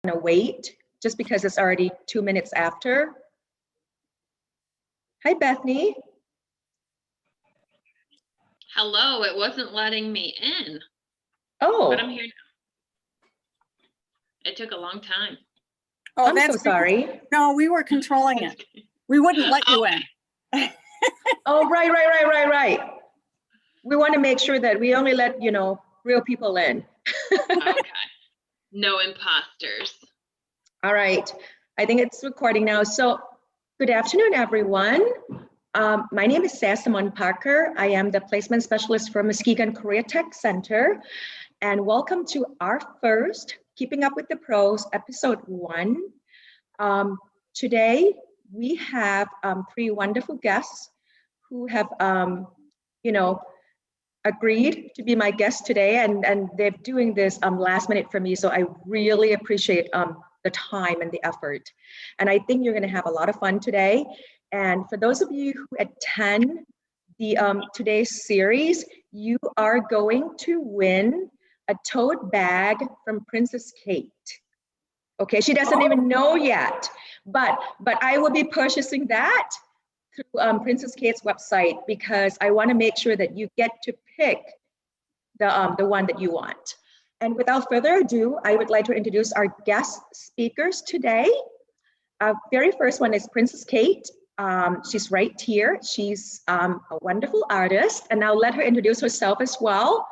to wait just because it's already 2 minutes after. Hi, Bethany. Hello, it wasn't letting me in. Oh. But I'm here now. It took a long time. Oh, I'm so sorry. No, we were controlling it. We wouldn't let you in. Oh, right. We want to make sure that we only let, real people in. Okay. No imposters. All right. I think it's recording now. So good afternoon, everyone. My name is Sasamon Parker. I am the placement specialist for Muskegon Career Tech Center. And welcome to our first Keeping Up with the Pros, episode 1. Today, we have 3 wonderful guests who have, agreed to be my guests today. And they're doing this last minute for me. So I really appreciate the time and the effort. And I think you're going to have a lot of fun today. And for those of you who attend the today's series, you are going to win a tote bag from Princess Kate. Okay, she doesn't even know yet, but I will be purchasing that through Princess Kate's website because I want to make sure that you get to pick the one that you want. And without further ado, I would like to introduce our guest speakers today. Our very first one is Princess Kate. She's right here. She's a wonderful artist, and I'll let her introduce herself as well.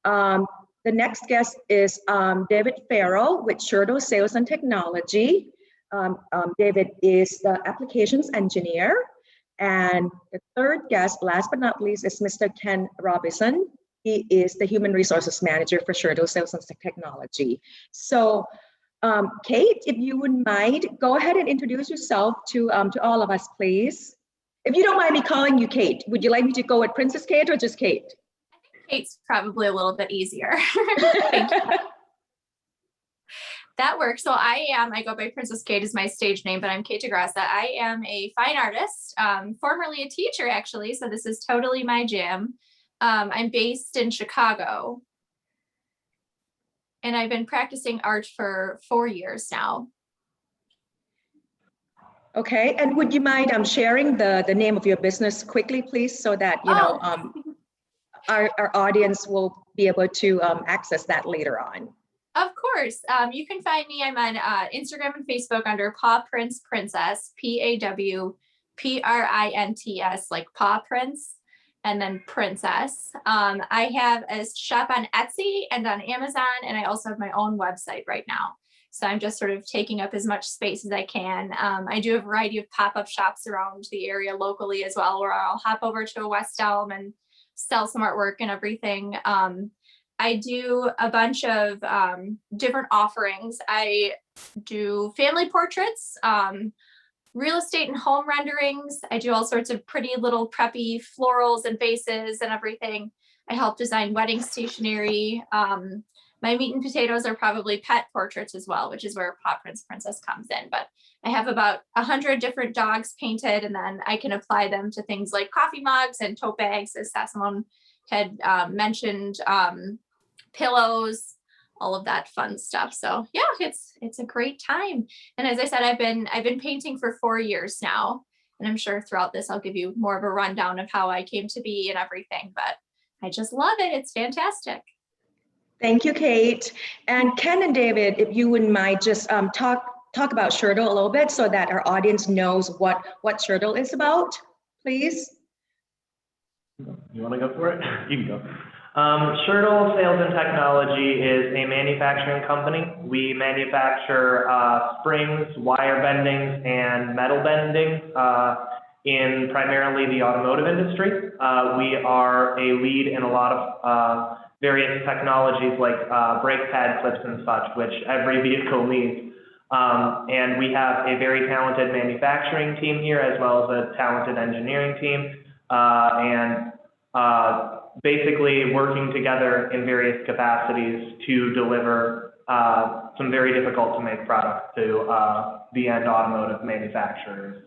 The next guest is David Farrell with Shurdo Sales and Technology. David is the applications engineer. And the third guest, last but not least, is Mr. Ken Robinson. He is the human resources manager for Shurdo Sales and Technology. So, Kate, if you wouldn't mind, go ahead and introduce yourself to all of us, please. If you don't mind me calling you Kate, would you like me to go with Princess Kate or just Kate? Kate's probably a little bit easier. Thank you. That works. So I go by Princess Kate is my stage name, but I'm Kate DeGrassa. I am a fine artist, formerly a teacher actually. So this is totally my jam. I'm based in Chicago and I've been practicing art for 4 years now. Okay, and would you mind sharing the name of your business quickly, please, so that, our audience will be able to access that later on. Of course. You can find me. I'm on Instagram and Facebook under Paw Prince Princess, PAWPRINTS, like Paw Prince, and then Princess. I have a shop on Etsy and on Amazon, and I also have my own website right now. So I'm just sort of taking up as much space as I can. I do a variety of pop-up shops around the area locally as well, where I'll hop over to a West Elm and sell some artwork and everything. I do a bunch of different offerings. I do family portraits, real estate and home renderings. I do all sorts of pretty little preppy florals and vases and everything. I help design wedding stationery. My meat and potatoes are probably pet portraits as well, which is where Paw Prince Princess comes in. But I have about 100 different dogs painted, and then I can apply them to things like coffee mugs and tote bags, as Sasamon had mentioned, pillows, all of that fun stuff. So yeah, it's a great time. And as I said, I've been painting for 4 years now, and I'm sure throughout this I'll give you more of a rundown of how I came to be and everything. But I just love it. It's fantastic. Thank you, Kate. And Ken and David, if you wouldn't mind, just talk about Shurdo a little bit so that our audience knows what Shurdo is about, please. You want to go for it? You can go. Shurdo Sales and Technology is a manufacturing company. We manufacture springs, wire bendings, and metal bendings in primarily the automotive industry. We are a lead in a lot of various technologies like brake pad clips and such, which every vehicle needs. And we have a very talented manufacturing team here, as well as a talented engineering team, and basically working together in various capacities to deliver some very difficult to make products to the end automotive manufacturers.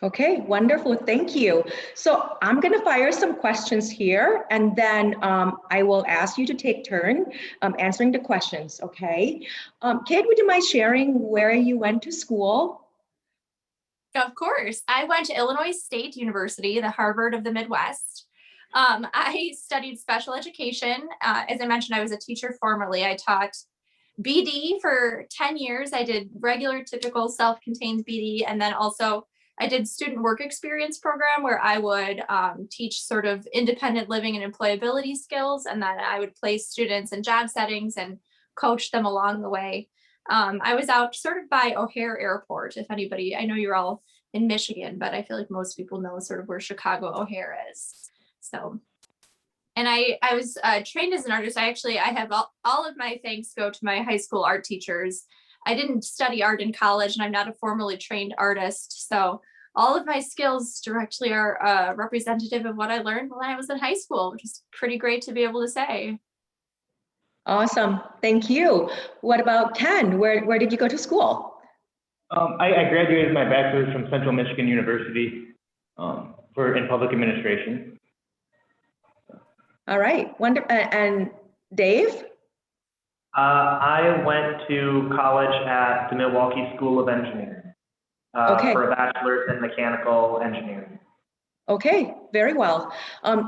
Okay, wonderful. Thank you. So I'm going to fire some questions here, and then I will ask you to take turn answering the questions. Okay. Kate, would you mind sharing where you went to school? Of course. I went to Illinois State University, the Harvard of the Midwest. I studied special education. As I mentioned, I was a teacher formerly. I taught BD for 10 years. I did regular, typical self-contained BD. And then also I did student work experience program where I would teach sort of independent living and employability skills. And then I would place students in job settings and coach them along the way. I was out sort of by O'Hare Airport, if anybody, I know you're all in Michigan, but I feel like most people know sort of where Chicago O'Hare is. So, and I was trained as an artist. I have all of my thanks go to my high school art teachers. I didn't study art in college and I'm not a formally trained artist. So all of my skills directly are representative of what I learned when I was in high school, which is pretty great to be able to say. Awesome. Thank you. What about Ken? Where did you go to school? I graduated with my bachelor's from Central Michigan University in public administration. All right. And Dave? I went to college at the Milwaukee School of Engineering for a bachelor's in mechanical engineering. Okay, very well.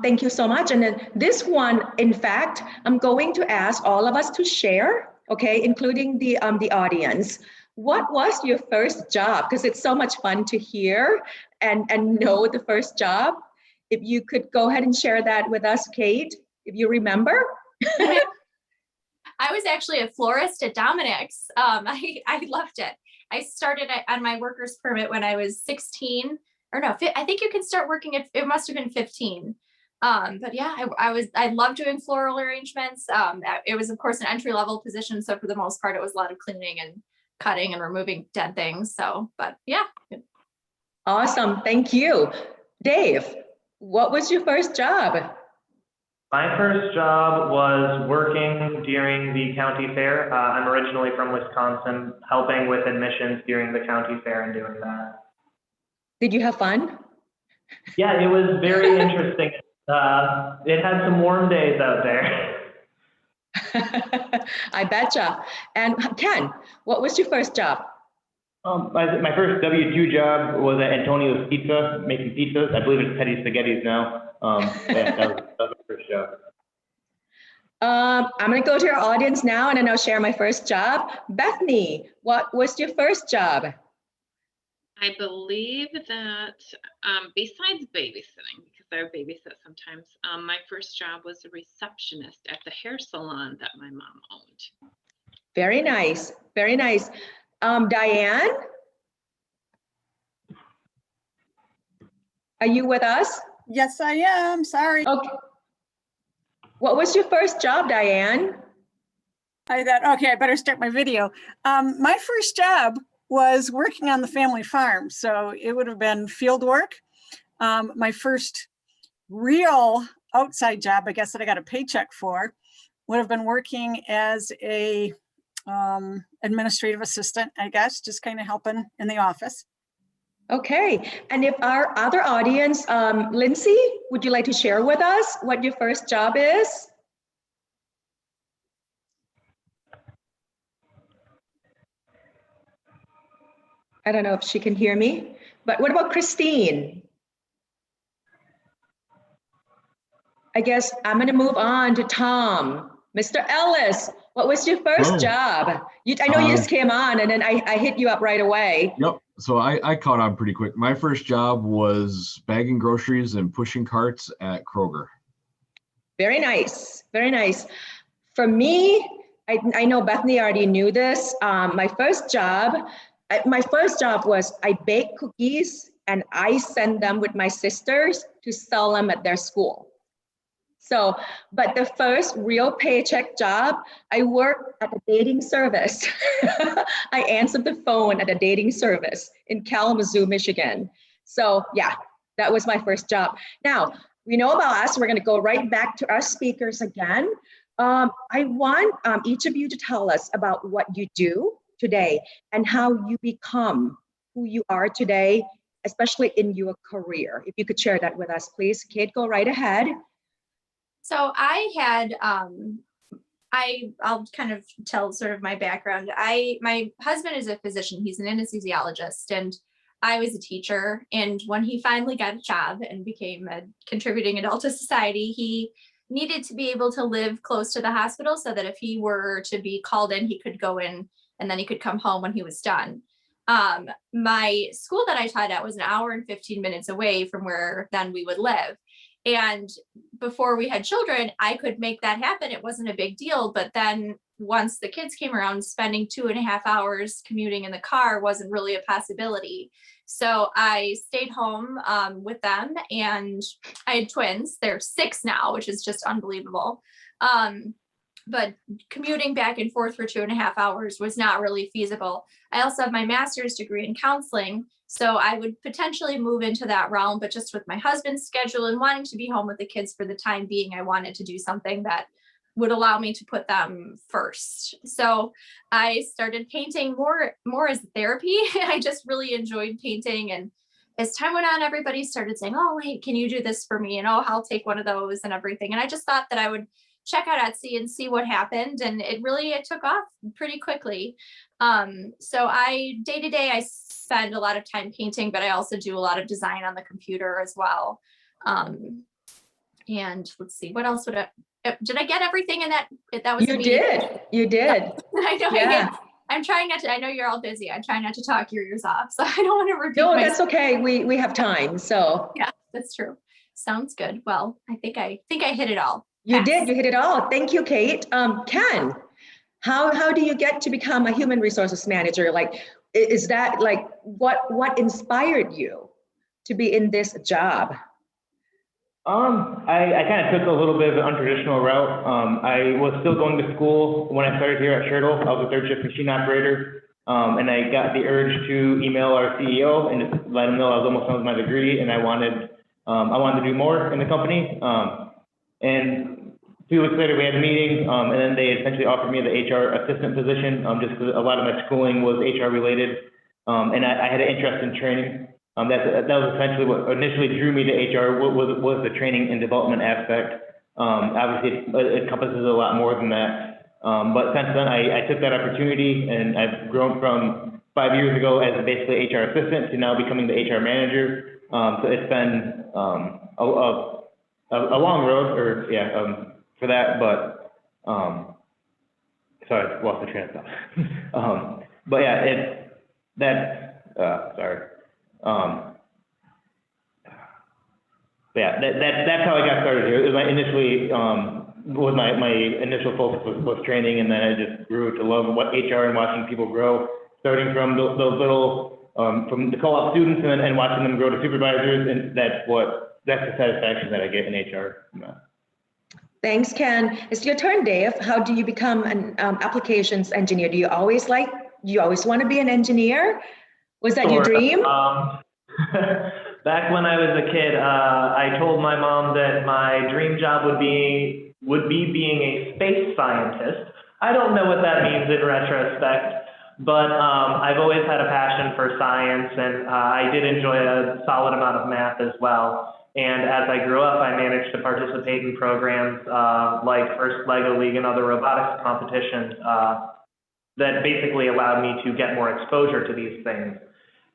Thank you so much. And then this one, in fact, I'm going to ask all of us to share, okay, including the audience. What was your first job? Because it's so much fun to hear and know the first job. If you could go ahead and share that with us, Kate, if you remember. I was actually a florist at Dominic's. I loved it. I started on my worker's permit when I was 16. Or no, I think you can start working at, it must have been 15. But yeah, I loved doing floral arrangements. It was of course an entry level position. So for the most part, it was a lot of cleaning and cutting and removing dead things. So, but yeah. Awesome, thank you. Dave, what was your first job? My first job was working during the county fair. I'm originally from Wisconsin, helping with admissions during the county fair and doing that. Did you have fun? Yeah, it was very interesting. It had some warm days out there. I betcha. And Ken, what was your first job? My first W-2 job was at Antonio's Pizza, making pizzas. I believe it's Teddy Spaghetti's now. That was my first job. I'm going to go to our audience now and then I'll share my first job. Bethany, what was your first job? I believe that besides babysitting, because I babysit sometimes, my first job was a receptionist at the hair salon that my mom owned. Very nice. Very nice. Diane? Are you with us? Yes, I am. Sorry. Okay. What was your first job, Diane? I thought, okay, I better start my video. My first job was working on the family farm. So it would have been field work. My first real outside job, I guess, that I got a paycheck for, would have been working as a administrative assistant, I guess, just kind of helping in the office. Okay, and if our other audience, Lindsay, would you like to share with us what your first job is? I don't know if she can hear me, but what about Christine? I guess I'm gonna move on to Tom. Mr. Ellis, what was your first job? I know you just came on and then I hit you up right away. Yep, so I caught on pretty quick. My first job was bagging groceries and pushing carts at Kroger. Very nice, very nice. For me, I know Bethany already knew this. My first job was I bake cookies and I send them with my sisters to sell them at their school. So, but the first real paycheck job, I worked at a dating service. I answered the phone at a dating service in Kalamazoo, Michigan. So yeah, that was my first job. Now, we know about us, we're gonna go right back to our speakers again. I want each of you to tell us about what you do today and how you become who you are today especially in your career? If you could share that with us, please. Kate, go right ahead. So I had, I'll kind of tell sort of my background. My husband is a physician. He's an anesthesiologist, and I was a teacher. And when he finally got a job and became a contributing adult to society, he needed to be able to live close to the hospital so that if he were to be called in, he could go in and then he could come home when he was done. My school that I taught at was an hour and 15 minutes away from where then we would live. And before we had children, I could make that happen. It wasn't a big deal. But then once the kids came around, spending 2.5 hours commuting in the car wasn't really a possibility. So I stayed home with them, and I had twins. They're 6 now, which is just unbelievable. But commuting back and forth for 2.5 hours was not really feasible. I also have my master's degree in counseling, so I would potentially move into that realm, but just with my husband's schedule and wanting to be home with the kids for the time being, I wanted to do something that would allow me to put them first. So I started painting more as therapy. I just really enjoyed painting. And as time went on, everybody started saying, oh, wait, can you do this for me? And oh, I'll take one of those and everything. And I just thought that I would check out Etsy and see what happened. And it took off pretty quickly. So day to day, I spend a lot of time painting, but I also do a lot of design on the computer as well. And let's see, what else did I get everything in that? That was You did. You did. I know. Yeah. I'm trying not to, I know you're all busy. I'm trying not to talk your ears off. So I don't want to repeat. No, that's okay. We have time. So yeah, that's true. Sounds good. Well, I think I hit it all. you did. You hit it all. Thank you, Kate. Ken, how do you get to become a human resources manager? Like, is that like what inspired you to be in this job? I kind of took a little bit of an untraditional route. I was still going to school when I started here at Shirtle. I was a third shift machine operator. And I got the urge to email our CEO and just let him know I was almost done with my degree and I wanted to do more in the company. And 2 weeks later we had a meeting, and then they essentially offered me the HR assistant position, just because a lot of my schooling was HR related. And I had an interest in training. That was essentially what initially drew me to HR, was the training and development aspect. Obviously it encompasses a lot more than that. But since then I took that opportunity and I've grown from 5 years ago as basically HR assistant to now becoming the HR manager. So it's been a long road for that, but sorry, I lost the train of thought. But yeah, sorry. That's how I got started here. It was my initial focus was training, and then I just grew to love what HR and watching people grow, starting from those little from the co-op students and watching them grow to supervisors, and that's the satisfaction that I get in HR. Thanks, Ken. It's your turn, Dave. How do you become an applications engineer? Do you always want to be an engineer? Was that your dream? Back when I was a kid, I told my mom that my dream job would be being a space scientist. I don't know what that means in retrospect, but I've always had a passion for science, and I did enjoy a solid amount of math as well. And as I grew up, I managed to participate in programs like First Lego League and other robotics competitions that basically allowed me to get more exposure to these things.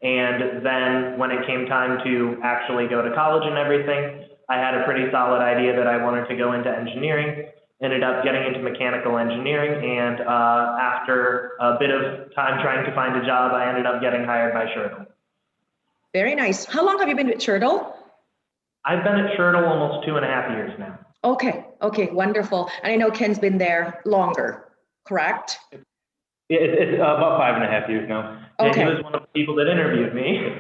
And then when it came time to actually go to college and everything, I had a pretty solid idea that I wanted to go into engineering, ended up getting into mechanical engineering, and after a bit of time trying to find a job, I ended up getting hired by Shirtle. Very nice. How long have you been with Shirtle? I've been at Shirtle almost 2.5 years now. Okay, wonderful. And I know Ken's been there longer, correct? It's about 5.5 years now. Okay. He was one of the people that interviewed me.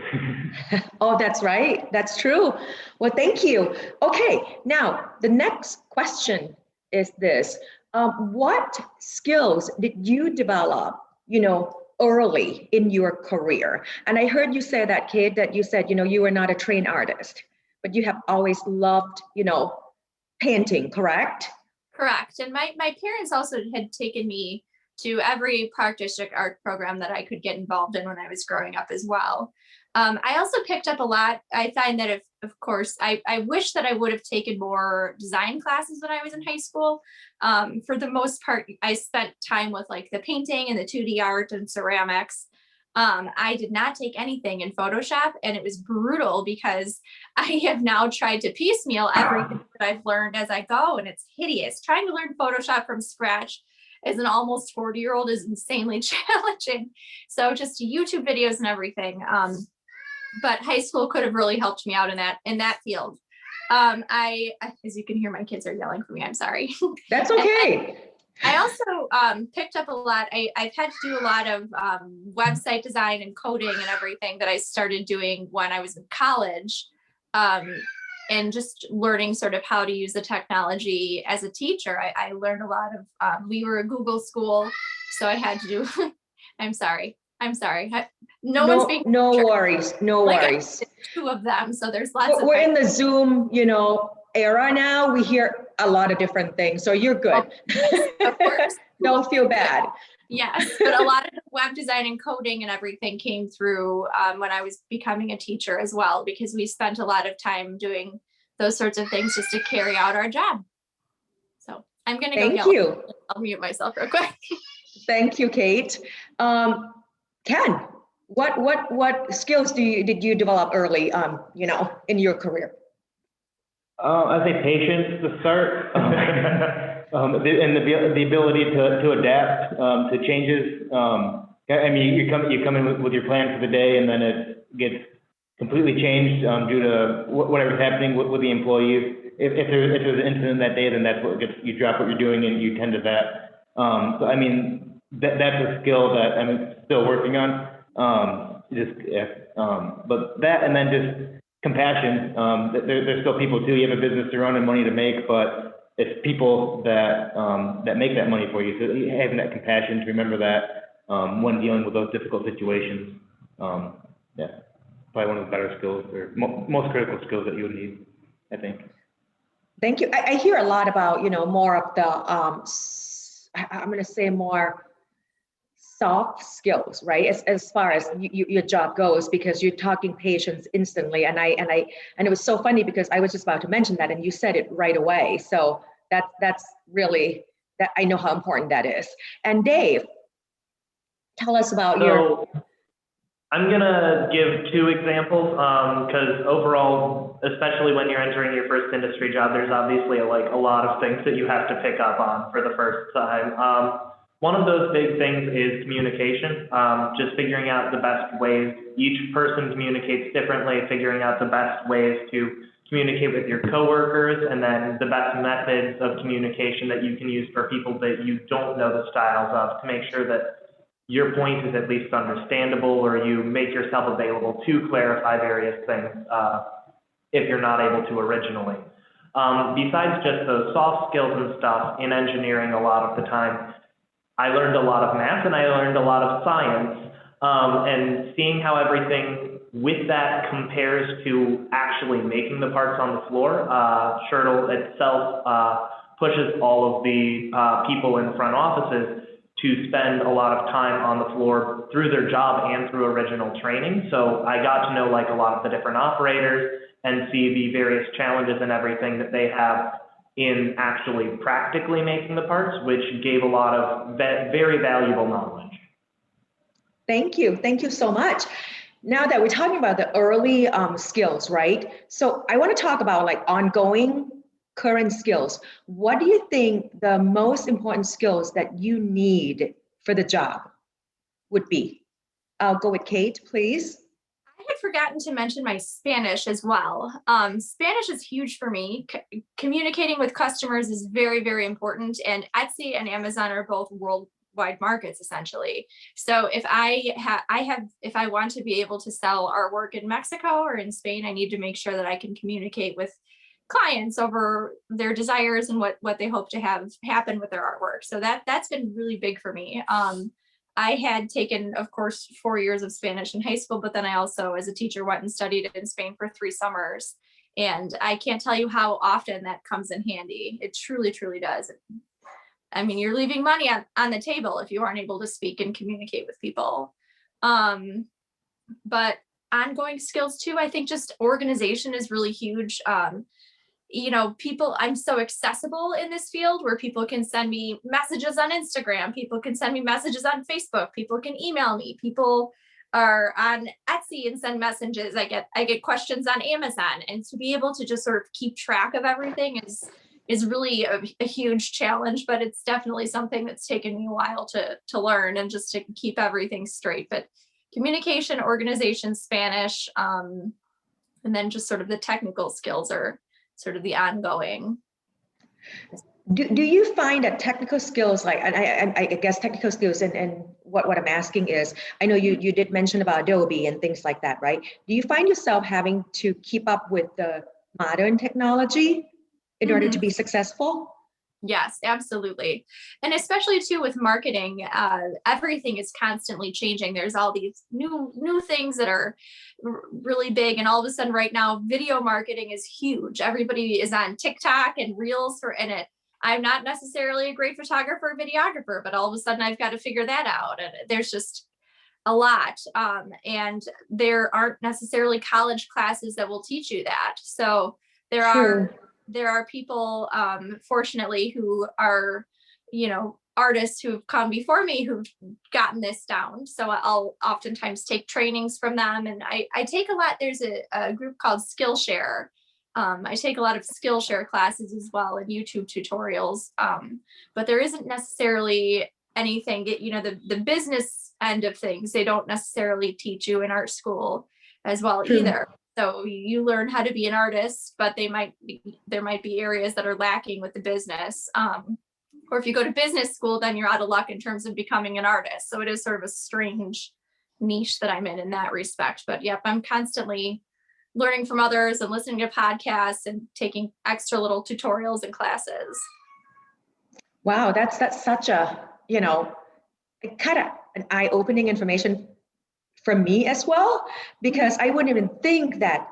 Oh, that's right. That's true. Well, thank you. Okay, now the next question is this. What skills did you develop, early in your career? And I heard you say that, Kate, that you said, you were not a trained artist, but you have always loved, painting, correct? Correct. And my parents also had taken me to every Park District art program that I could get involved in when I was growing up as well. I also picked up a lot. I find that if, of course, I wish that I would have taken more design classes when I was in high school. For the most part, I spent time with like the painting and the 2D art and ceramics. I did not take anything in Photoshop, and it was brutal because I have now tried to piecemeal everything that I've learned as I go, and it's hideous. Trying to learn Photoshop from scratch as an almost 40-year-old is insanely challenging. So just YouTube videos and everything. But high school could have really helped me out in that field. As you can hear, my kids are yelling for me. I'm sorry. That's okay. I also picked up a lot. I've had to do a lot of website design and coding and everything that I started doing when I was in college. And just learning sort of how to use the technology as a teacher. I learned a lot of, we were a Google school, so I had to do, I'm sorry. No one's being. No worries, no worries. Two of them, so there's lots of. We're in the Zoom, era now. We hear a lot of different things, so you're good. Of course. Don't feel bad. Yes, but a lot of web design and coding and everything came through when I was becoming a teacher as well, because we spent a lot of time doing those sorts of things just to carry out our job. So I'm going to go. Thank you. I'll mute myself real quick. Thank you, Kate. Ken, what skills did you develop early, in your career? I think patience to start, and the ability to adapt to changes. I mean, you come in with your plan for the day, and then it gets completely changed due to whatever's happening with the employees. If there's an incident that day, then that's what you drop what you're doing and you tend to that. So I mean, that's a skill that I'm still working on. But that, and then just compassion. There's still people too. You have a business to run and money to make, but it's people that make that money for you. So having that compassion to remember that when dealing with those difficult situations, yeah, probably one of the better skills or most critical skills that you would need, I think. Thank you. I hear a lot about more of the I'm going to say more soft skills, right? As far as your job goes, because you're talking patience instantly. And it was so funny because I was just about to mention that and you said it right away. So that's really, that I know how important that is. And Dave, tell us about your. I'm gonna give two examples because overall, especially when you're entering your first industry job, there's obviously a lot of things that you have to pick up on for the first time. One of those big things is communication, just figuring out the best ways. Each person communicates differently, figuring out the best ways to communicate with your coworkers, and then the best methods of communication that you can use for people that you don't know the styles of, to make sure that your point is at least understandable, or you make yourself available to clarify various things if you're not able to originally. Besides just those soft skills and stuff, in engineering a lot of the time, I learned a lot of math and I learned a lot of science, and seeing how everything with that compares to actually making the parts on the floor. Shirtle itself pushes all of the people in front offices to spend a lot of time on the floor through their job and through original training. So I got to know a lot of the different operators and see the various challenges and everything that they have in actually practically making the parts, which gave a lot of very valuable knowledge. Thank you. Thank you so much. Now that we're talking about the early skills, right? So I want to talk about ongoing current skills. What do you think the most important skills that you need for the job would be? I'll go with Kate, please. I had forgotten to mention my Spanish as well. Spanish is huge for me. Communicating with customers is very, very important. And Etsy and Amazon are both worldwide markets, essentially. So if if I want to be able to sell artwork in Mexico or in Spain, I need to make sure that I can communicate with clients over their desires and what they hope to have happen with their artwork. So that's been really big for me. I had taken, of course, 4 years of Spanish in high school, but then I also, as a teacher, went and studied in Spain for 3 summers. And I can't tell you how often that comes in handy. It truly, truly does. I mean, you're leaving money on the table if you aren't able to speak and communicate with people. But ongoing skills too, I think just organization is really huge. You know, I'm so accessible in this field where people can send me messages on Instagram, people can send me messages on Facebook, people can email me, people are on Etsy and send messages. I get questions on Amazon, and to be able to just sort of keep track of everything is really a huge challenge, but it's definitely something that's taken me a while to learn and just to keep everything straight. But communication, organization, Spanish, and then just sort of the technical skills are sort of the ongoing. Do you find that technical skills, like, and I guess technical skills, and what I'm asking is, I know you did mention about Adobe and things like that, right? Do you find yourself having to keep up with the modern technology in order to be successful? Yes, absolutely. And especially too with marketing, everything is constantly changing. There's all these new things that are really big. And all of a sudden right now, video marketing is huge. Everybody is on TikTok and Reels in it. I'm not necessarily a great photographer or videographer, but all of a sudden I've got to figure that out. And there's just a lot. And there aren't necessarily college classes that will teach you that. So there are people, fortunately, who are, you know, artists who've come before me who've gotten this down. So I'll oftentimes take trainings from them. And I take a lot, there's a group called Skillshare. I take a lot of Skillshare classes as well and YouTube tutorials. But there isn't necessarily anything, you know, the business end of things, they don't necessarily teach you in art school as well either. So you learn how to be an artist, but there might be areas that are lacking with the business. Or if you go to business school, then you're out of luck in terms of becoming an artist. So it is sort of a strange niche that I'm in that respect. But yep, I'm constantly learning from others and listening to podcasts and taking extra little tutorials and classes. Wow, that's such a, you know, kind of an eye-opening information for me as well, because I wouldn't even think that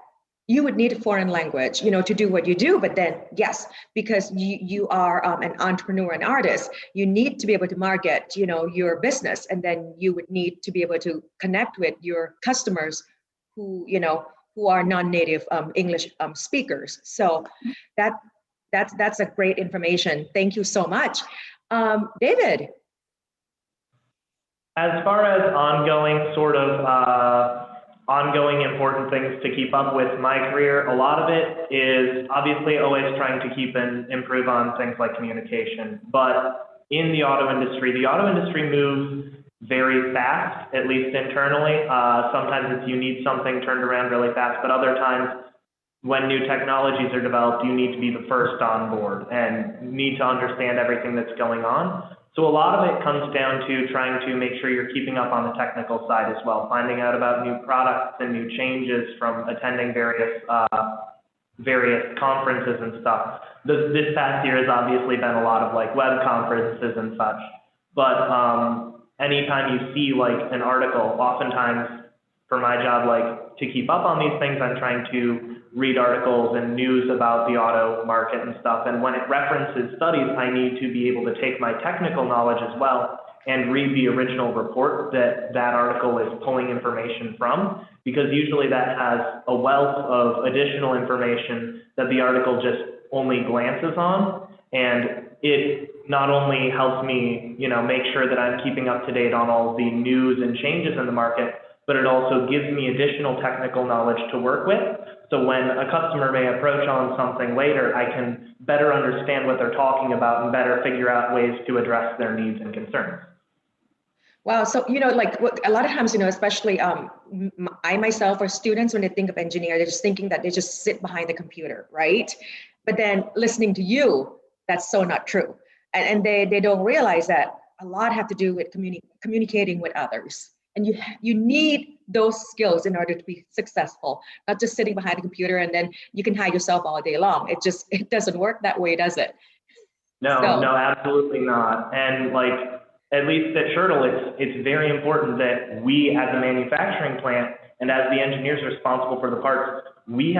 you would need a foreign language, you know, to do what you do. But then, yes, because you are an entrepreneur and artist, you need to be able to market, you know, your business, and then you would need to be able to connect with your customers who, you know, who are non-native English speakers. So that's a great information. Thank you so much, David. As far as ongoing important things to keep up with my career, a lot of it is obviously always trying to keep and improve on things like communication. But in the auto industry moves very fast, at least internally. Sometimes you need something turned around really fast, but other times when new technologies are developed, you need to be the first on board and need to understand everything that's going on. So a lot of it comes down to trying to make sure you're keeping up on the technical side as well, finding out about new products and new changes from attending various conferences and stuff. This past year has obviously been a lot of like web conferences and such, but anytime you see like an article, oftentimes for my job, like to keep up on these things, I'm trying to read articles and news about the auto market and stuff. And when it references studies, I need to be able to take my technical knowledge as well and read the original report that article is pulling information from, because usually that has a wealth of additional information that the article just only glances on. And it not only helps me, you know, make sure that I'm keeping up to date on all the news and changes in the market, but it also gives me additional technical knowledge to work with. So when a customer may approach on something later, I can better understand what they're talking about and better figure out ways to address their needs and concerns. Wow. So, you know, like a lot of times, you know, especially I myself or students, when they think of engineer, they're just thinking that they just sit behind the computer, right? But then listening to you, that's so not true. And they don't realize that a lot have to do with communicating with others. And you need those skills in order to be successful, not just sitting behind a computer and then you can hide yourself all day long. It doesn't work that way, does it? No, absolutely not. And like, at least at Shirtle, it's very important that we as a manufacturing plant and as the engineers responsible for the parts, we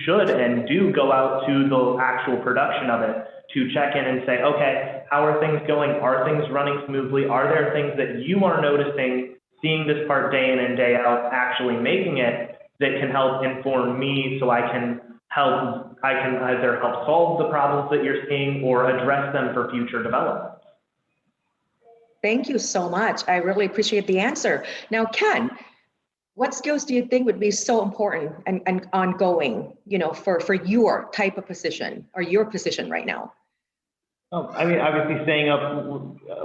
should and do go out to the actual production of it to check in and say, okay, how are things going? Are things running smoothly? Are there things that you are noticing, seeing this part day in and day out, actually making it, that can help inform me so I can either help solve the problems that you're seeing or address them for future development. Thank you so much. I really appreciate the answer. Now, Ken, what skills do you think would be so important and ongoing, for your type of position or your position right now? I mean, obviously staying up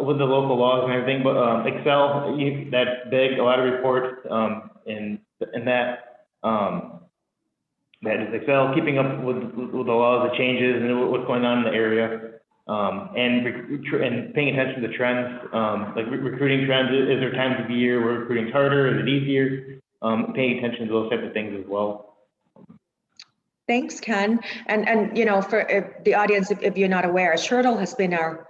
with the local laws and everything, but Excel, that's big, a lot of reports, and that is Excel, keeping up with the laws, the changes, and what's going on in the area, and paying attention to the trends, like recruiting trends. Is there times of the year where recruiting's harder? Is it easier? Paying attention to those types of things as well. Thanks, Ken. And for the audience, if you're not aware, Shirtle has been our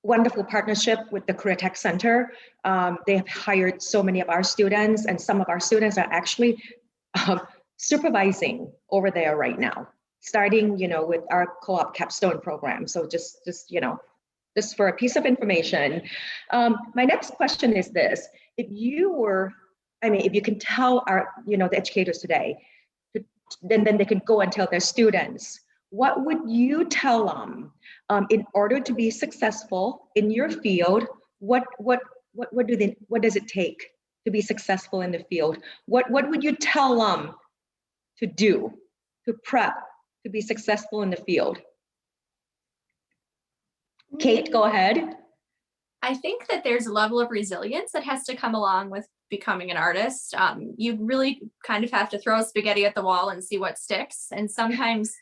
wonderful partnership with the Career Tech Center. They have hired so many of our students, and some of our students are actually supervising over there right now, starting, with our co-op capstone program. So just for a piece of information. My next question is this: if you can tell our, the educators today, then they can go and tell their students, what would you tell them in order to be successful in your field? What does it take to be successful in the field? What would you tell them to do, to prep, to be successful in the field? Kate, go ahead. I think that there's a level of resilience that has to come along with becoming an artist. You really kind of have to throw spaghetti at the wall and see what sticks. And sometimes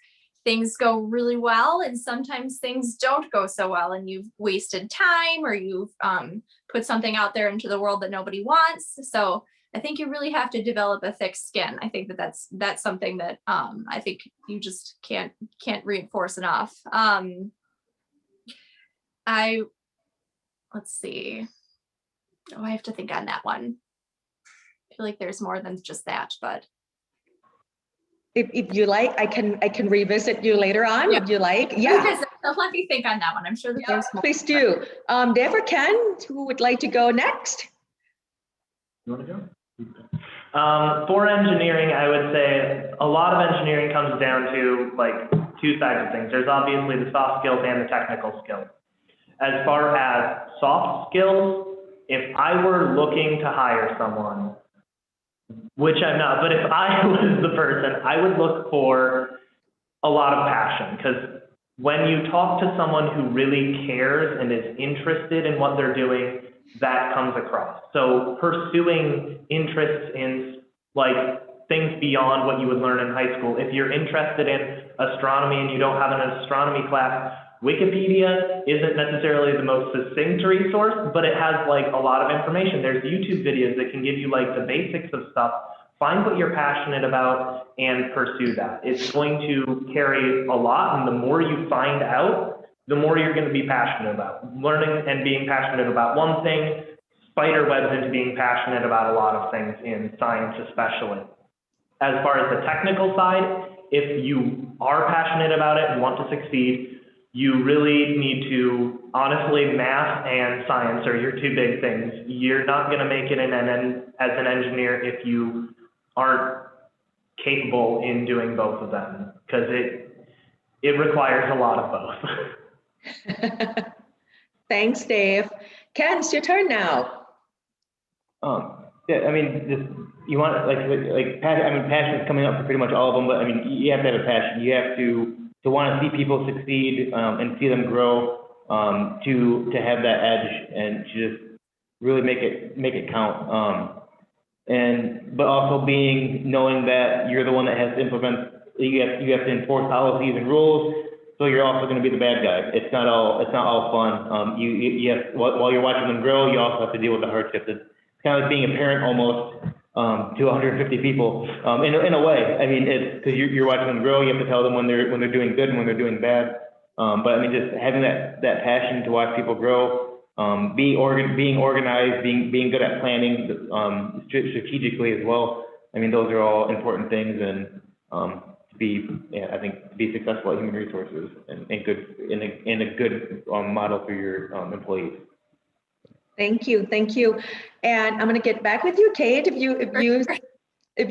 things go really well, and sometimes things don't go so well, and you've wasted time, or you've put something out there into the world that nobody wants. So I think you really have to develop a thick skin. I think that's something that I think you just can't reinforce enough. Let's see. Oh, I have to think on that one. I feel like there's more than just that, but if you like, I can revisit you later on. Yeah. If you like, yeah. Let me think on that one. I'm sure that there's more. Please do. Dave or Ken, who would like to go next? You want to go? For engineering, I would say a lot of engineering comes down to like two sides of things. There's obviously the soft skills and the technical skills. As far as soft skills, if I were looking to hire someone, which I'm not, but if I was the person, I would look for a lot of passion, because when you talk to someone who really cares and is interested in what they're doing, that comes across. So pursuing interests in like things beyond what you would learn in high school. If you're interested in astronomy and you don't have an astronomy class, Wikipedia isn't necessarily the most succinct resource, but it has like a lot of information. There's YouTube videos that can give you like the basics of stuff. Find what you're passionate about and pursue that. It's going to carry a lot, and the more you find out, the more you're going to be passionate about. Learning and being passionate about one thing spider webs into being passionate about a lot of things in science especially. As far as the technical side, if you are passionate about it and want to succeed, you really need to, honestly, math and science are your two big things. You're not going to make it as an engineer if you aren't capable in doing both of them, because it requires a lot of both. Thanks, Dave. Ken, it's your turn now. Yeah, I mean, you want passion. I mean, passion is coming up for pretty much all of them, but I mean, you have to have a passion. You have to want to see people succeed and see them grow, to have that edge and to just really make it count. But also knowing that you're the one that has to implement. You have to enforce policies and rules. So you're also going to be the bad guy. It's not all fun. You have, while you're watching them grow, you also have to deal with the hardships. It's kind of like being a parent almost to 150 people in a way. I mean, it's because you're watching them grow. You have to tell them when they're doing good and when they're doing bad. But I mean, just having that passion to watch people grow, being organized, being good at planning strategically as well. I mean, those are all important things, and I think, be successful at human resources and good in a good model for your employees. Thank you, thank you. And I'm gonna get back with you, Kate, if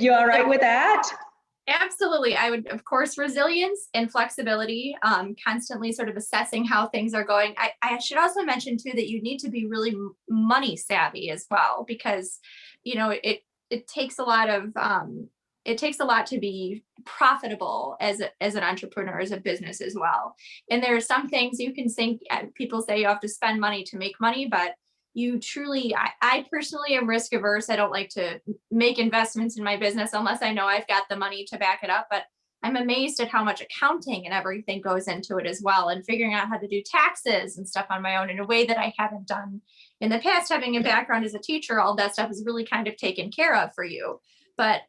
you're all right with that. Absolutely. I would, of course, resilience and flexibility, constantly sort of assessing how things are going. I should also mention too, that you need to be really money savvy as well, because, you know, it takes a lot of, it takes a lot to be profitable as an entrepreneur, as a business as well. And there are some things you can think, people say you have to spend money to make money, but you truly, I personally am risk averse. I don't like to make investments in my business unless I know I've got the money to back it up. But I'm amazed at how much accounting and everything goes into it as well, and figuring out how to do taxes and stuff on my own in a way that I haven't done in the past. Having a background as a teacher, all that stuff is really kind of taken care of for you. But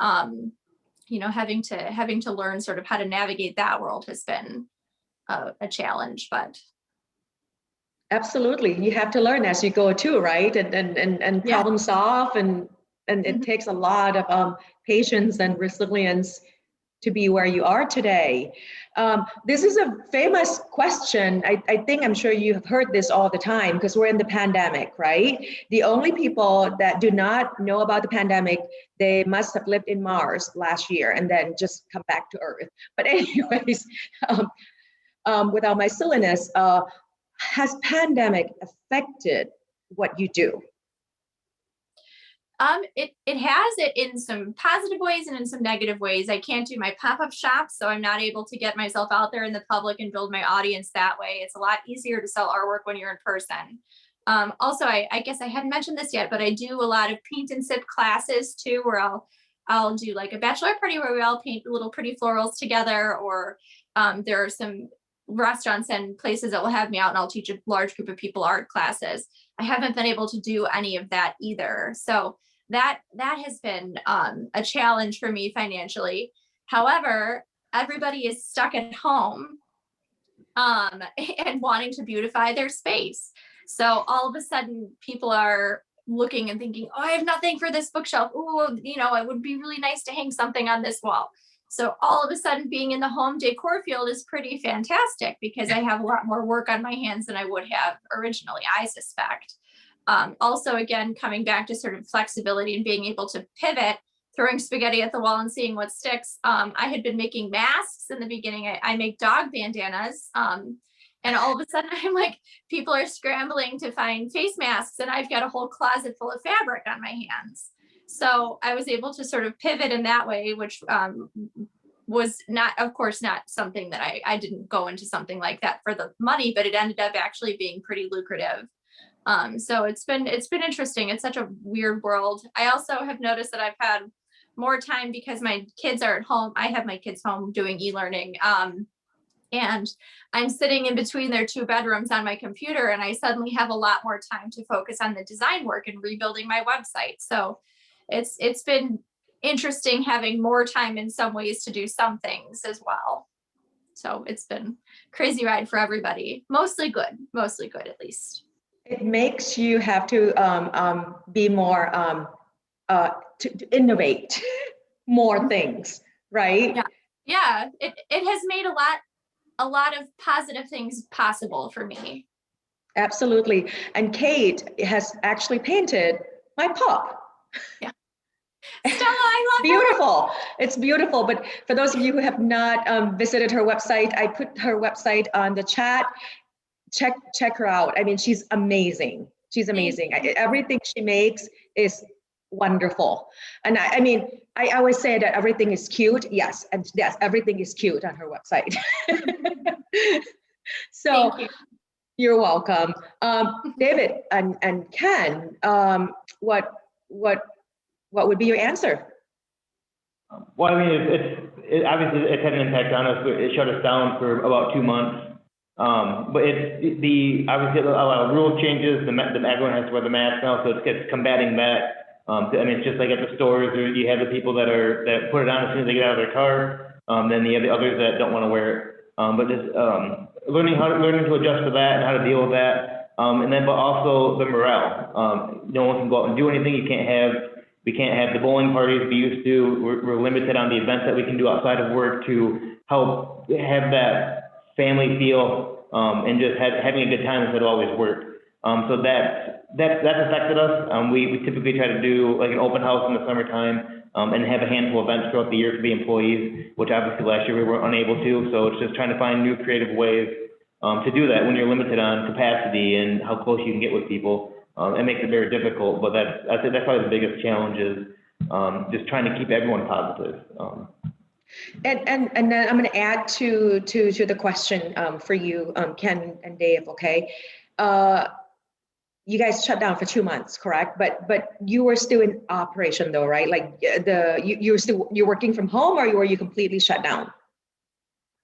you know, having to learn sort of how to navigate that world has been a challenge, but. Absolutely, you have to learn as you go too, right? And Yeah. problem solve, and it takes a lot of patience and resilience to be where you are today. This is a famous question. I'm sure you have heard this all the time, because we're in the pandemic, right? The only people that do not know about the pandemic, they must have lived in Mars last year and then just come back to Earth. But anyways, without my silliness, has pandemic affected what you do? It has it in some positive ways and in some negative ways. I can't do my pop-up shops, so I'm not able to get myself out there in the public and build my audience that way. It's a lot easier to sell artwork when you're in person. Also, I guess I hadn't mentioned this yet, but I do a lot of paint and sip classes too, where I'll do like a bachelor party where we all paint little pretty florals together, or there are some restaurants and places that will have me out and I'll teach a large group of people art classes. I haven't been able to do any of that either. So that has been a challenge for me financially. However, everybody is stuck at home and wanting to beautify their space. So all of a sudden people are looking and thinking, oh, I have nothing for this bookshelf. Oh, you know, it would be really nice to hang something on this wall. So all of a sudden being in the home decor field is pretty fantastic, because I have a lot more work on my hands than I would have originally, I suspect. Also, again, coming back to sort of flexibility and being able to pivot, throwing spaghetti at the wall and seeing what sticks. I had been making masks in the beginning. I make dog bandanas. And all of a sudden I'm like, people are scrambling to find face masks, and I've got a whole closet full of fabric on my hands. So I was able to sort of pivot in that way, which was not, of course, not something that I didn't go into something like that for the money, but it ended up actually being pretty lucrative. So it's been interesting. It's such a weird world. I also have noticed that I've had more time because my kids are at home. I have my kids home doing e-learning. And I'm sitting in between their 2 bedrooms on my computer, and I suddenly have a lot more time to focus on the design work and rebuilding my website. So it's been interesting having more time in some ways to do some things as well. So it's been crazy ride for everybody. Mostly good at least. It makes you have to be more to innovate more things, right? Yeah. It has made a lot of positive things possible for me. Absolutely. And Kate has actually painted my pup. Yeah. Stella, I love Beautiful. It's beautiful. But for those of you who have not visited her website, I put her website on the chat. Check her out. I mean, she's amazing. She's amazing. Everything she makes is wonderful. And I mean, I always say that everything is cute. Yes, and yes, everything is cute on her website. So you're welcome. David and Ken, what would be your answer? Well, I mean, it obviously it's had an impact on us. It shut us down for about 2 months. But it's obviously a lot of rule changes. Everyone has to wear the mask now, so it's combating that. I mean, it's just like at the stores, you have the people that put it on as soon as they get out of their car. Then you have the others that don't want to wear it. But just learning to adjust to that and how to deal with that. But also the morale. No one can go out and do anything. You can't have We can't have the bowling parties we used to. We're limited on the events that we can do outside of work to help have that family feel and just having a good time instead of always work. So that's affected us. We typically try to do like an open house in the summertime and have a handful of events throughout the year for the employees, which obviously last year we were unable to. So it's just trying to find new creative ways to do that when you're limited on capacity and how close you can get with people. It makes it very difficult, but I think that's probably the biggest challenge is just trying to keep everyone positive. And then I'm going to add to the question for you, Ken and Dave. Okay, you guys shut down for 2 months, correct? But you were still in operation though, right? Like you're working from home, or were you completely shut down?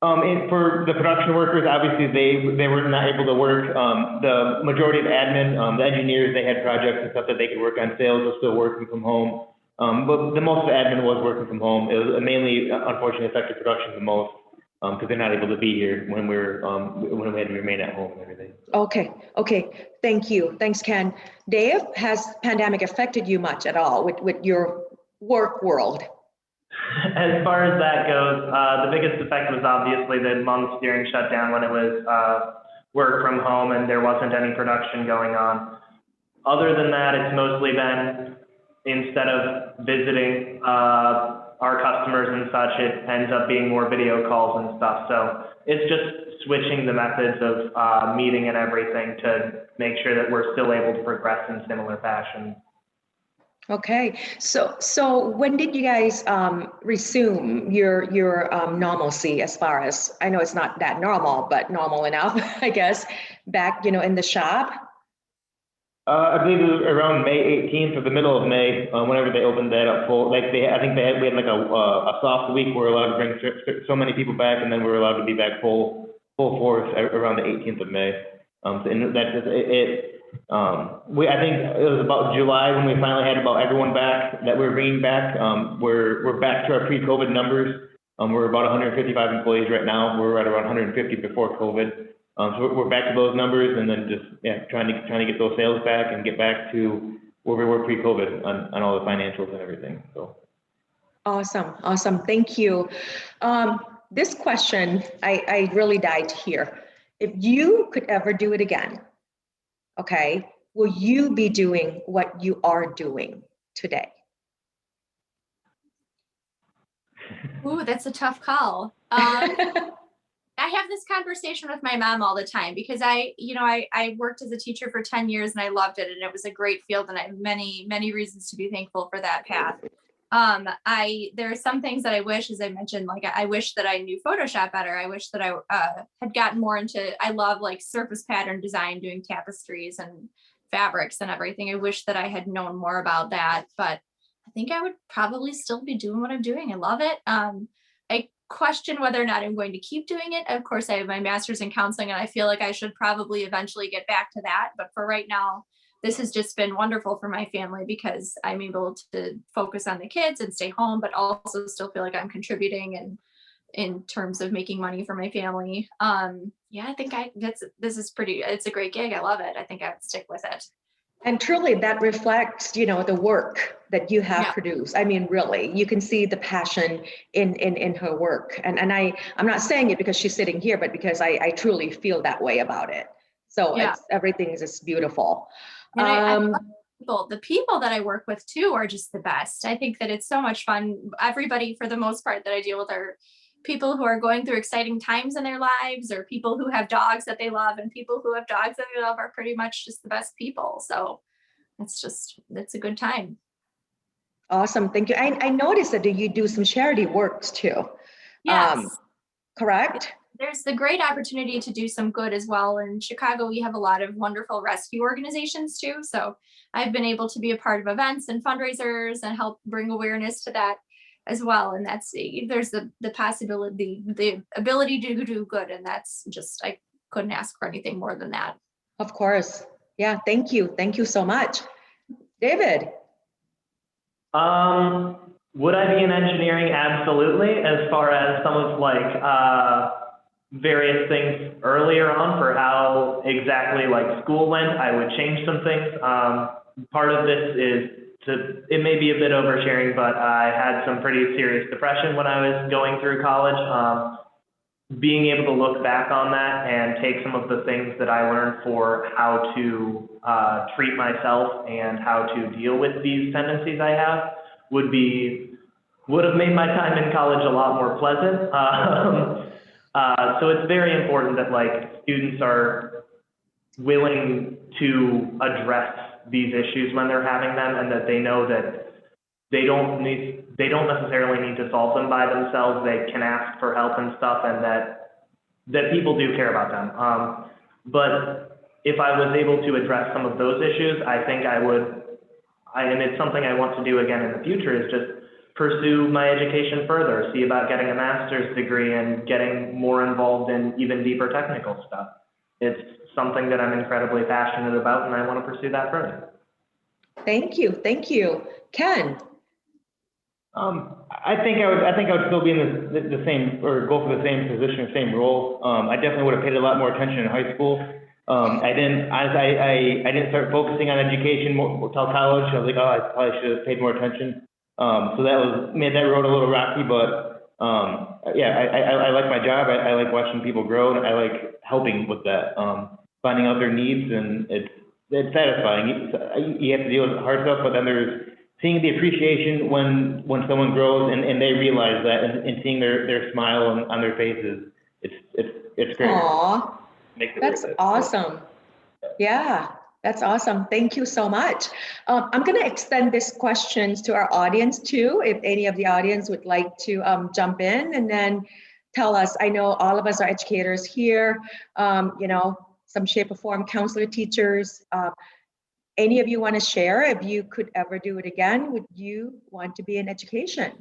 And for the production workers, obviously they were not able to work. The majority of admin, the engineers, they had projects and stuff that they could work on. Sales was still working from home. But the most of the admin was working from home. It was mainly, unfortunately, affected production the most because they're not able to be here when we had to remain at home and everything. Okay. Thank you. Thanks, Ken. Dave, has pandemic affected you much at all with your work world? As far as that goes, the biggest effect was obviously the months during shutdown when it was work from home and there wasn't any production going on. Other than that, it's mostly been, instead of visiting our customers and such, it ends up being more video calls and stuff. So it's just switching the methods of meeting and everything to make sure that we're still able to progress in similar fashion. Okay, so when did you guys resume your normalcy, as far as, I know it's not that normal, but normal enough, I guess, back, in the shop? I believe it was around May 18th or the middle of May, whenever they opened that up full. Like we had like a soft week where we were allowed to bring so many people back, and then we were allowed to be back full force around the 18th of May. And that just I think it was about July when we finally had about everyone back that we were bringing back. We're back to our pre-COVID numbers. We're about 155 employees right now. We're at around 150 before COVID. So we're back to those numbers, and then just trying to get those sales back and get back to where we were pre-COVID on all the financials and everything. So awesome. Thank you. This question I really died here. If you could ever do it again, okay, will you be doing what you are doing today? Ooh, that's a tough call. I have this conversation with my mom all the time because I worked as a teacher for 10 years and I loved it, and it was a great field, and I have many, many reasons to be thankful for that path. There are some things that I wish, as I mentioned, like I wish that I knew Photoshop better. I wish that I had gotten more into, I love like surface pattern design, doing tapestries and fabrics and everything. I wish that I had known more about that, but I think I would probably still be doing what I'm doing. I love it. I question whether or not I'm going to keep doing it. Of course, I have my master's in counseling, and I feel like I should probably eventually get back to that. But for right now, this has just been wonderful for my family because I'm able to focus on the kids and stay home, but also still feel like I'm contributing and in terms of making money for my family. Yeah, I think it's a great gig. I love it. I think I would stick with it. And truly that reflects, the work that you have produced. I mean, really, you can see the passion in her work. And I'm not saying it because she's sitting here, but because I truly feel that way about it. So everything is just beautiful. And I love the people that I work with too are just the best. I think that it's so much fun. Everybody, for the most part, that I deal with are people who are going through exciting times in their lives, or people who have dogs that they love, and people who have dogs that they love are pretty much just the best people. So it's a good time. Awesome. Thank you. I noticed that you do some charity works too. Yes. Correct? There's the great opportunity to do some good as well. In Chicago, we have a lot of wonderful rescue organizations too. So I've been able to be a part of events and fundraisers and help bring awareness to that as well. And there's the possibility, the ability to do good. And that's just, I couldn't ask for anything more than that. Of course. Yeah. Thank you. Thank you so much. David. Would I be in engineering? Absolutely. As far as some of various things earlier on for how exactly school went, I would change some things. Part of this is it may be a bit oversharing, but I had some pretty serious depression when I was going through college. Being able to look back on that and take some of the things that I learned for how to treat myself and how to deal with these tendencies I have would have made my time in college a lot more pleasant. So it's very important that like students are willing to address these issues when they're having them, and that they know that they don't necessarily need to solve them by themselves. They can ask for help and stuff, and that people do care about them. But if I was able to address some of those issues, I think I would, and it's something I want to do again in the future, is just pursue my education further, see about getting a master's degree and getting more involved in even deeper technical stuff. It's something that I'm incredibly passionate about, and I want to pursue that further. Thank you. Thank you. Ken? I think I would still be in the same, or go for the same position, same role. I definitely would have paid a lot more attention in high school. I didn't start focusing on education till college. I was like, oh, I probably should have paid more attention. So that made that road a little rocky, but yeah, I like my job. I like watching people grow, and I like helping with that, finding out their needs, and it's satisfying. You have to deal with hard stuff, but then there's seeing the appreciation when someone grows and they realize that, and seeing their smile on their faces. It's great. Aww, that's awesome. Yeah, that's awesome. Thank you so much. I'm going to extend these questions to our audience too, if any of the audience would like to jump in and then tell us. I know all of us are educators here, you know, some shape or form, counselor, teachers. Any of you want to share, if you could ever do it again, would you want to be in education?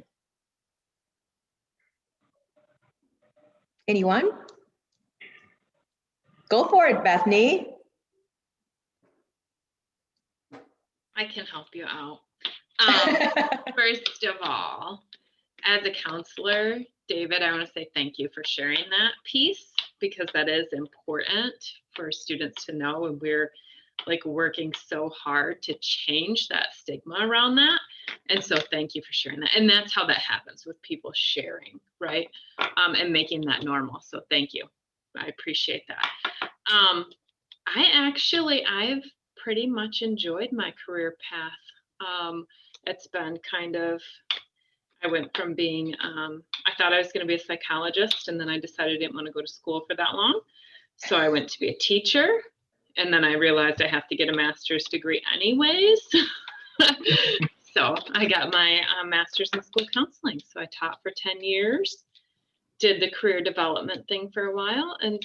Anyone? Go for it, Bethany. I can help you out. First of all, as a counselor, David, I want to say thank you for sharing that piece, because that is important for students to know, and we're like working so hard to change that stigma around that. And so thank you for sharing that. And that's how that happens, with people sharing, right? And making that normal. So thank you. I appreciate that. I've pretty much enjoyed my career path. It's been kind of, I went from being, I thought I was going to be a psychologist, and then I decided I didn't want to go to school for that long. So I went to be a teacher. And then I realized I have to get a master's degree anyways. So I got my master's in school counseling. So I taught for 10 years, did the career development thing for a while. And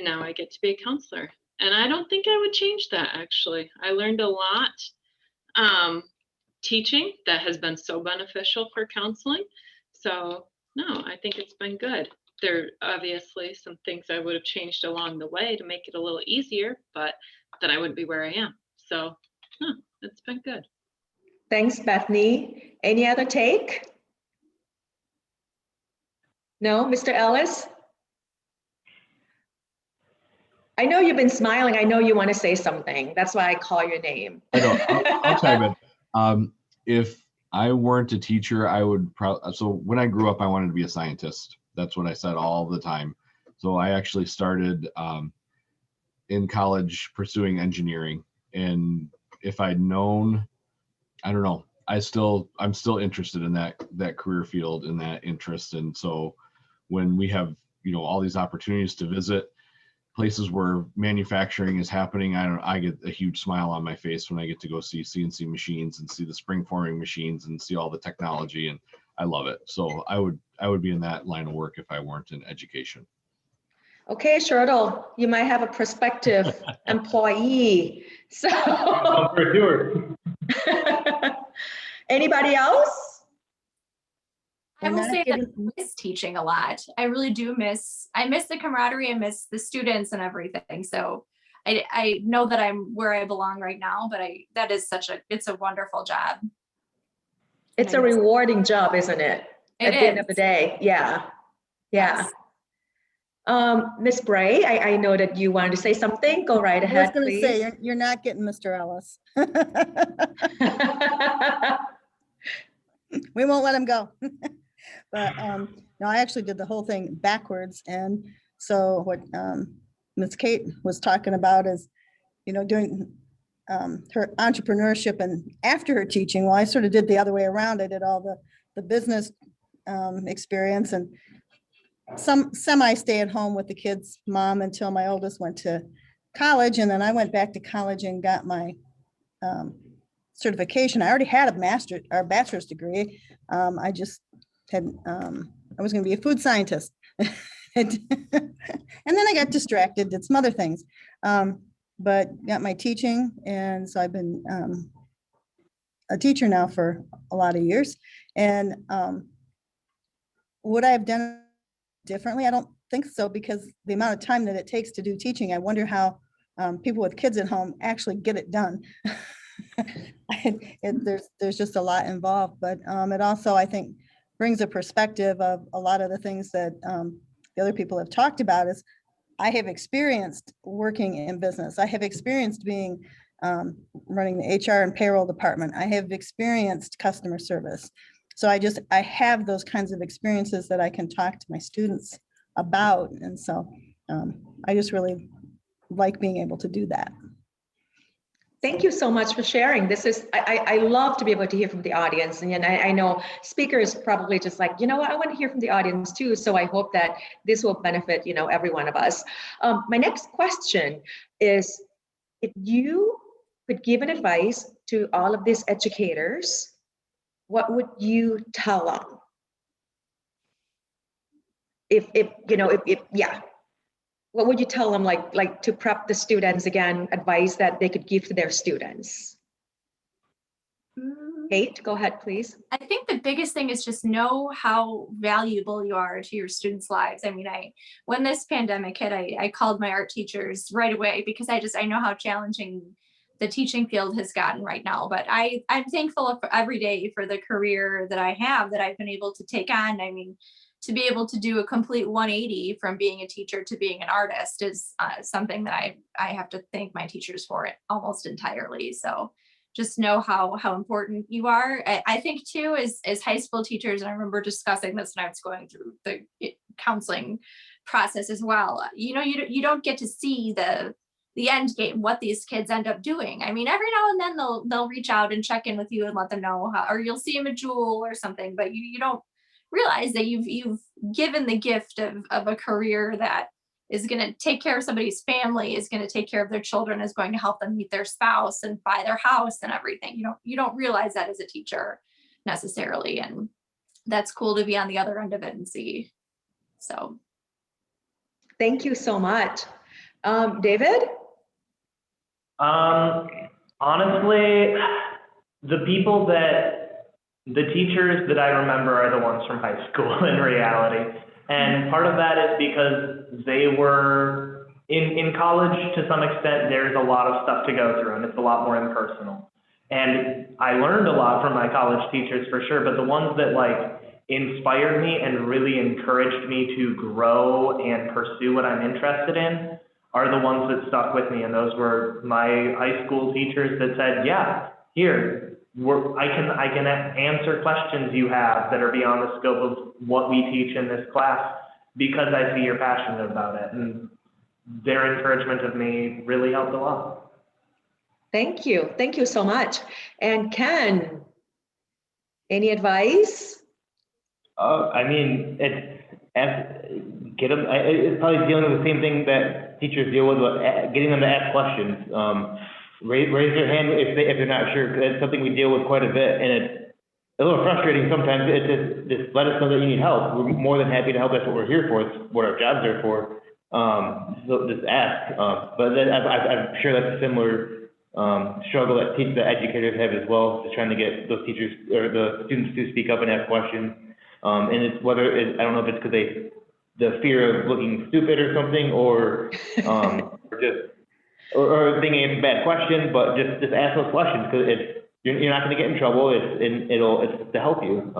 now I get to be a counselor. And I don't think I would change that, actually. I learned a lot teaching that has been so beneficial for counseling. So no, I think it's been good. There are obviously some things I would have changed along the way to make it a little easier, but then I wouldn't be where I am. So no, it's been good. Thanks, Bethany. Any other take? No, Mr. Ellis? I know you've been smiling. I know you want to say something. That's why I call your name. I know. I'll chime in. If I weren't a teacher, I would so when I grew up, I wanted to be a scientist. That's what I said all the time. So I actually started in college pursuing engineering. And if I'd known, I don't know, I'm still interested in that career field and that interest. And so when we have, you know, all these opportunities to visit places where manufacturing is happening, I get a huge smile on my face when I get to go see CNC machines and see the spring forming machines and see all the technology, and I love it. So I would be in that line of work if I weren't in education. Okay, Shertle, you might have a prospective employee. So anybody else? I will say that I miss teaching a lot. I really do I miss the camaraderie, I miss the students and everything. So I know that I'm where I belong right now, but it's a wonderful job. It's a rewarding job, isn't it? At the end of the day. Yeah. Yeah. Ms. Bray, I know that you wanted to say something. Go right I was ahead, going to say, please. you're not getting Mr. Ellis. We won't let him go. But no, I actually did the whole thing backwards. And so what Ms. Kate was talking about is, doing her entrepreneurship and after her teaching. Well, I sort of did the other way around. I did all the business experience and some semi stay at home with the kids' mom until my oldest went to college. And then I went back to college and got my certification. I already had a master's or bachelor's degree. I just had, I was going to be a food scientist. And then I got distracted, did some other things, but got my teaching. And so I've been a teacher now for a lot of years. And would I have done differently? I don't think so, because the amount of time that it takes to do teaching, I wonder how people with kids at home actually get it done. There's just a lot involved, but it also, I think, brings a perspective of a lot of the things that the other people have talked about. Is I have experienced working in business. I have experienced being running the HR and payroll department. I have experienced customer service. So I have those kinds of experiences that I can talk to my students about. And so I just really like being able to do that. Thank you so much for sharing. This is, I love to be able to hear from the audience. And I know speakers probably just like, you know what, I want to hear from the audience too. So I hope that this will benefit, every one of us. My next question is, if you could give an advice to all of these educators, what would you tell them? Yeah. What would you tell them, like to prep the students again, advice that they could give to their students? Kate, go ahead, please. I think the biggest thing is just know how valuable you are to your students' lives. I mean, when this pandemic hit, I called my art teachers right away, because I know how challenging the teaching field has gotten right now. But I'm thankful for every day for the career that I have, that I've been able to take on. I mean, to be able to do a complete 180 from being a teacher to being an artist is something that I have to thank my teachers for it almost entirely. So just know how important you are. I think too, as high school teachers, and I remember discussing this when I was going through the counseling process as well, you don't get to see the end game, what these kids end up doing. I mean, every now and then they'll reach out and check in with you and let them know how, or you'll see them at Jewel or something, but you don't realize that you've given the gift of a career that is going to take care of somebody's family, is going to take care of their children, is going to help them meet their spouse and buy their house and everything. You don't realize that as a teacher necessarily. And that's cool to be on the other end of it and see. So. Thank you so much. David? Honestly, the teachers that I remember are the ones from high school in reality. And part of that is because they were in college to some extent. There's a lot of stuff to go through, and it's a lot more impersonal. And I learned a lot from my college teachers for sure, but the ones that inspired me and really encouraged me to grow and pursue what I'm interested in are the ones that stuck with me. And those were my high school teachers that said, yeah, here, I can answer questions you have that are beyond the scope of what we teach in this class, because I see you're passionate about it. And their encouragement of me really helped a lot. Thank you. Thank you so much. And Ken, any advice? I mean, it's probably dealing with the same thing that teachers deal with, getting them to ask questions. Raise their hand if they're not sure. It's something we deal with quite a bit, and it's a little frustrating sometimes. It's just let us know that you need help. We're more than happy to help. That's what we're here for. It's what our jobs are for. So just ask. But then I'm sure that's a similar struggle that the educators have as well, just trying to get those teachers or the students to speak up and ask questions. And it's I don't know if it's because the fear of looking stupid or something, or just. Or thinking it's a bad question, but just ask those questions, because you're not going to get in trouble. It's to help you.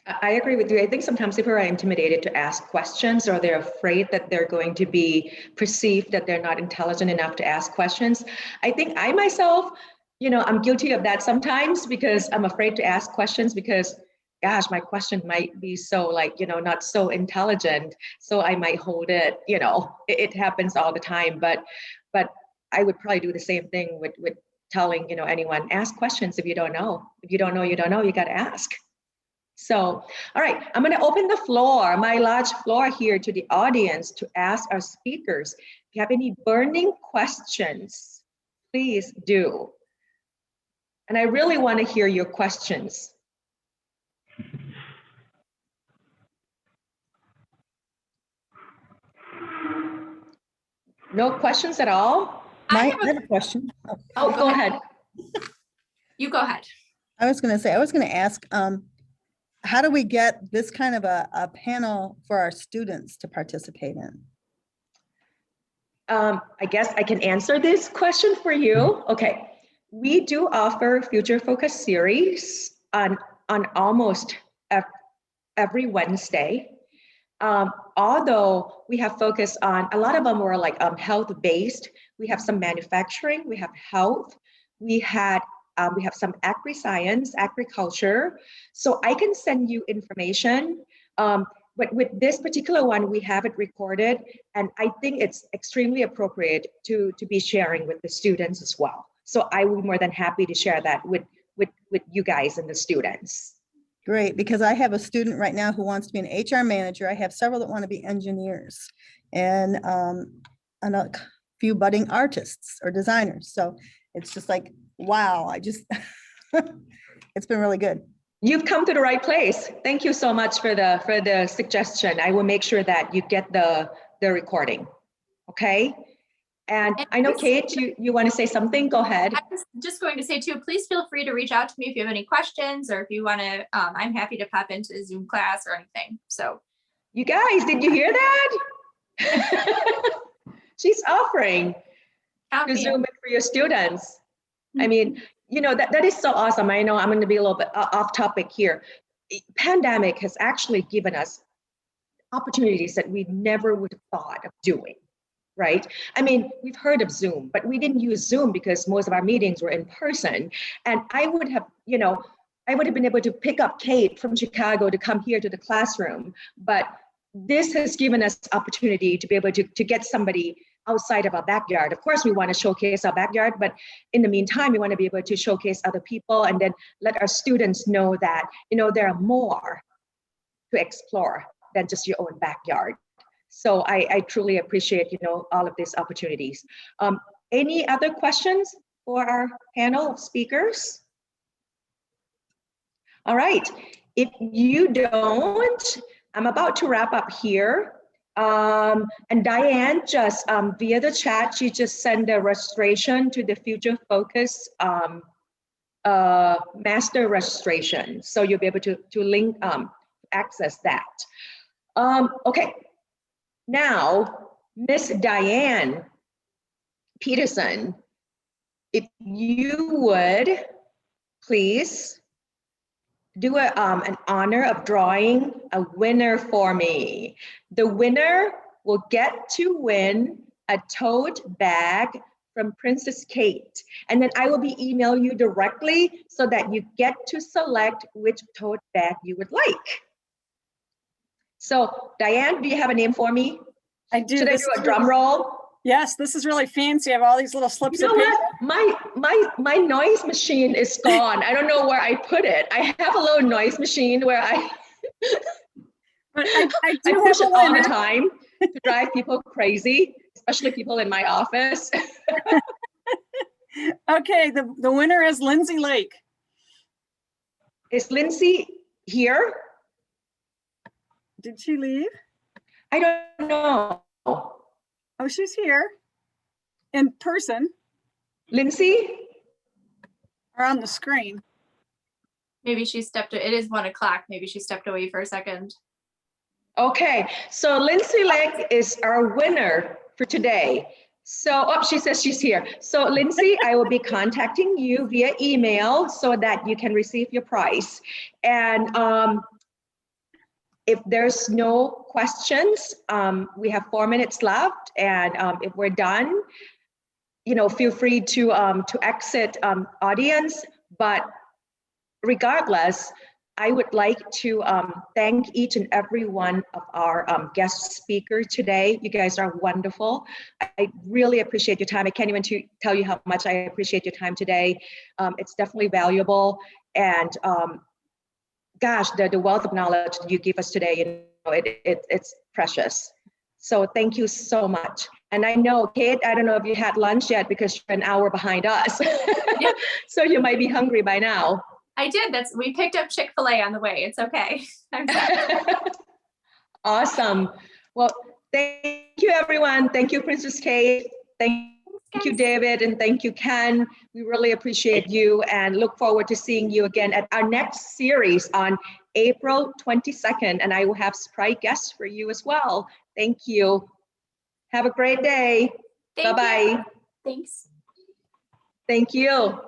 I agree with you. I think sometimes people are intimidated to ask questions, or they're afraid that they're going to be perceived that they're not intelligent enough to ask questions. I think I myself, I'm guilty of that sometimes because I'm afraid to ask questions because, gosh, my question might be so not so intelligent. So I might hold it, it happens all the time. But I would probably do the same thing with telling, anyone, ask questions if you don't know. If you don't know, you got to ask. So, all right, I'm going to open the floor, my large floor here, to the audience to ask our speakers. If you have any burning questions, please do. And I really want to hear your questions. No questions at all? I I have a question. Oh, go ahead. You go ahead. I was going to ask, how do we get this kind of a panel for our students to participate in? I guess I can answer this question for you. Okay, we do offer Future Focus series on almost every Wednesday. Although we have focused on, a lot of them were like health-based. We have some manufacturing, we have health, we have some agri-science, agriculture. So I can send you information. But with this particular one, we have it recorded, and I think it's extremely appropriate to be sharing with the students as well. So I would be more than happy to share that with you guys and the students. Great, because I have a student right now who wants to be an HR manager. I have several that want to be engineers, and a few budding artists or designers. So it's just like, wow, it's been really good. You've come to the right place. Thank you so much for the suggestion. I will make sure that you get the recording. Okay. And I know, Kate, you want to say something? Go ahead. I was just going to say too, please feel free to reach out to me if you have any questions, or if you want to, I'm happy to pop into a Zoom class or anything. So you guys, did you hear that? She's offering to Zoom it for your students. I mean, that is so awesome. I know I'm going to be a little bit off topic here. Pandemic has actually given us opportunities that we never would have thought of doing, right? I mean, we've heard of Zoom, but we didn't use Zoom because most of our meetings were in person. And I would have been able to pick up Kate from Chicago to come here to the classroom. But this has given us opportunity to be able to get somebody outside of our backyard. Of course, we want to showcase our backyard, but in the meantime, we want to be able to showcase other people and then let our students know that, there are more to explore than just your own backyard. So I truly appreciate, all of these opportunities. Any other questions for our panel of speakers? All right, if you don't, I'm about to wrap up here. And Diane just via the chat, she just sent a registration to the Future Focus master registration. So you'll be able to link, access that. Okay, now, Miss Diane Peterson, if you would please do an honor of drawing a winner for me. The winner will get to win a tote bag from Princess Kate. And then I will be emailing you directly so that you get to select which tote bag you would like. So Diane, do you have a name for me? I do. Should I do a drum roll? Yes, this is really fancy. I have all these little slips of paper. My noise machine is gone. I don't know where I put it. I have a little noise machine where I push it all the time to drive people crazy, especially people in my office. Okay, the winner is Lindsay Lake. Is Lindsay here? Did she leave? I don't know. Oh, she's here in person. Lindsay? Or on the screen. maybe she stepped, it is 1 o'clock. Maybe she stepped away for a second. Okay, so Lindsay Lake is our winner for today. So, she says she's here. So Lindsay, I will be contacting you via email so that you can receive your prize. And if there's no questions, we have 4 minutes left, and if we're done, feel free to exit audience. But regardless, I would like to thank each and every one of our guest speakers today. You guys are wonderful. I really appreciate your time. I can't even tell you how much I appreciate your time today. It's definitely valuable. And gosh, the wealth of knowledge that you give us today, it's precious. So thank you so much. And I know, Kate, I don't know if you had lunch yet because you're an hour behind us. Yep. So you might be hungry by now. I did. We picked up Chick-fil-A on the way. It's okay. I'm sorry. Awesome. Well, thank you, everyone. Thank you, Princess Kate. Thank you, David, and thank you, Ken. We really appreciate you and look forward to seeing you again at our next series on April 22nd. And I will have surprise guests for you as well. Thank you. Have a great day. Thank Bye-bye. you. Thanks. Thank you.